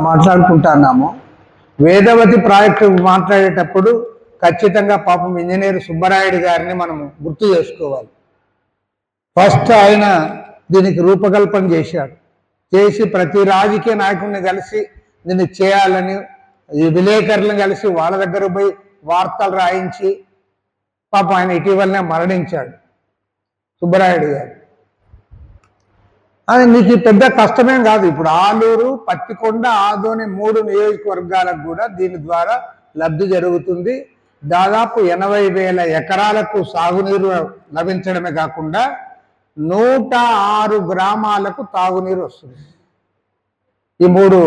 మాట్లాడుకుంటున్నాము. Vedavathi project మాట్లాడేటప్పుడు ఖచ్చితంగా పాపం ఇంజనీర్ సుబ్బరాయుడు గారిని మనం గుర్తు చేసుకోవాలి. ఫస్ట్ ఆయన దీనికి రూపకల్పన చేశాడు. చేసి ప్రతి రాజకీయ నాయకుడిని కలిసి దీన్ని చేయాలని ఈ విలేకరులను కలిసి వాళ్ళ దగ్గర పోయి వార్తలు రాయించి పాపం ఆయన ఇటీవలనే మరణించాడు సుబ్బరాయుడు గారు. అది మీకు పెద్ద కష్టమేం కాదు. ఇప్పుడు ఆలూరు, పత్తికొండ, ఆదోని 3 నియోజకవర్గాలకు కూడా దీని ద్వారా లబ్ధి జరుగుతుంది. దాదాపు 80,000 ఎకరాలకు సాగునీరు లభించడమే కాకుండా 106 గ్రామాలకు తాగునీరు వస్తుంది. ఈ 3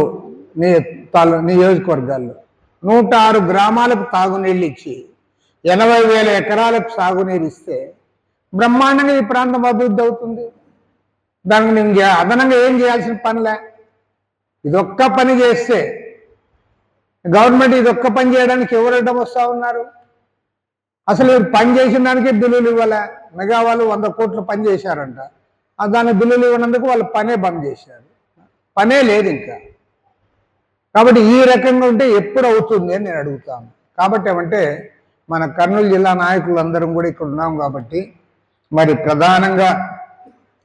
నియోజకవర్గాల్లో 106 గ్రామాలకు తాగునీళ్ళు ఇచ్చి 80,000 ఎకరాలకు సాగునీరు ఇస్తే బ్రహ్మాండంగా ఈ ప్రాంతం అభివృద్ధి అవుతుంది. దానికి నేను అదనంగా ఏం చేయాల్సిన పనిలే. ఇదొక్క పని చేస్తే గవర్నమెంట్ ఇదొక్క పని చేయడానికి ఎవరు అడ్డం వస్తూ ఉన్నారు? అసలు పని చేసిన దానికి బిల్లులు ఇవ్వలే. మెగా వాళ్ళు 100 కోట్లు పని చేశారంట. దాని బిల్లులు ఇవ్వనందుకు వాళ్ళు పనే బంద్ చేశారు. పనే లేదు ఇంకా. కాబట్టి ఈ రకంగా ఉంటే ఎప్పుడు అవుతుంది అని నేను అడుగుతాను. కాబట్టి ఏమంటే మన కర్నూలు జిల్లా నాయకులందరం కూడా ఇక్కడ ఉన్నాం కాబట్టి మరి ప్రధానంగా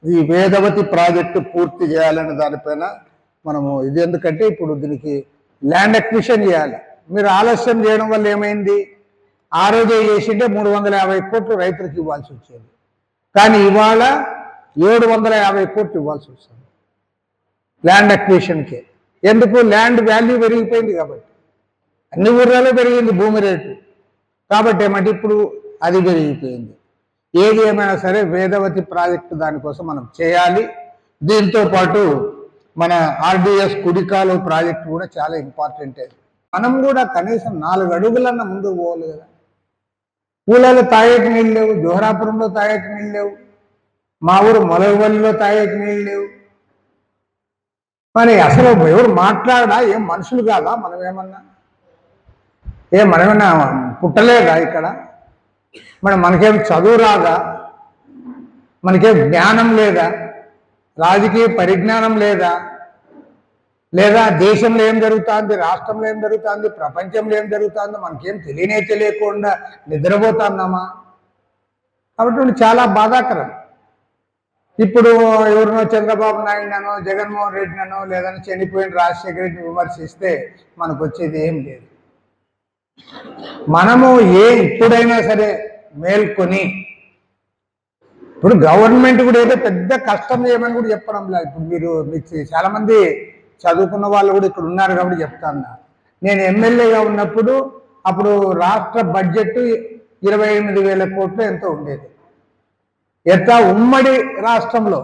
ఈ వేదవతి ప్రాజెక్టు పూర్తి చేయాలనే దానిపైన మనము ఇది ఎందుకంటే ఇప్పుడు దీనికి ల్యాండ్ అక్విజిషన్ చేయాలి. మీరు ఆలస్యం చేయడం వల్ల ఏమైంది? ఆ రోజే చేసింటే 350 కోట్లు రైతులకు ఇవ్వాల్సి వచ్చేది. కానీ ఇవాళ 750 కోట్లు ఇవ్వాల్సి వస్తుంది ల్యాండ్ అక్విజిషన్కే. ఎందుకు? ల్యాండ్ వాల్యూ పెరిగిపోయింది కాబట్టి. అన్ని ఊర్లలో పెరిగింది భూమి రేటు. కాబట్టి ఏమంటే ఇప్పుడు అది పెరిగిపోయింది. ఏది ఏమైనా సరే వేదవతి ప్రాజెక్టు దానికోసం మనం చేయాలి. దీంతో పాటు మన ఆర్డిఎస్ కుడికాలు ప్రాజెక్టు కూడా చాలా ఇంపార్టెంట్. మనం కూడా కనీసం 4 అడుగులన్న ముందుకు పోవాలి కదా. పూలలో తాగేకి నీళ్ళు లేవు, జోహరాపురంలో తాగేకి నీళ్ళు లేవు, మా ఊరు మొలవల్లిలో తాగేకి నీళ్ళు లేవు. మరి అసలు ఎవరు మాట్లాడా? ఏం మనుషులు కాదా? మనమేమన్నా మనమేమన్నా పుట్టలేదా ఇక్కడ? మరి మనకేం చదువు రాదా? మనకేం జ్ఞానం లేదా? రాజకీయ పరిజ్ఞానం లేదా? లేదా దేశంలో ఏం జరుగుతుంది, రాష్ట్రంలో ఏం జరుగుతుంది, ప్రపంచంలో ఏం జరుగుతుందో మనకేం తెలియకుండా నిద్రపోతున్నామా? కాబట్టి చాలా బాధాకరం. ఇప్పుడు ఎవరినో చంద్రబాబు నాయుడునో జగన్మోహన్ రెడ్డినో లేదని చనిపోయిన రాజశేఖర రెడ్డిని విమర్శిస్తే మనకు వచ్చేది ఏం లేదు. మనము ఇప్పుడైనా సరే మేల్కొని ఇప్పుడు గవర్నమెంట్ కూడా ఏదో పెద్ద కష్టం చేయమని కూడా చెప్పడం లేదు. ఇప్పుడు మీకు చాలా మంది చదువుకున్న వాళ్ళు కూడా ఇక్కడ ఉన్నారు కాబట్టి చెప్తాను. నేను ఎమ్మెల్యేగా ఉన్నప్పుడు అప్పుడు రాష్ట్ర బడ్జెట్ 28,000 కోట్లు ఎంతో ఉండేది. ఉమ్మడి రాష్ట్రంలో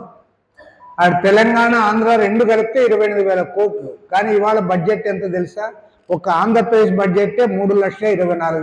తెలంగాణ ఆంధ్ర 2 కలిపితే 28,000 కోట్లు. కానీ ఇవాళ బడ్జెట్ ఎంత తెలుసా? ఒక ఆంధ్రప్రదేశ్ బడ్జెట్ 3,24,000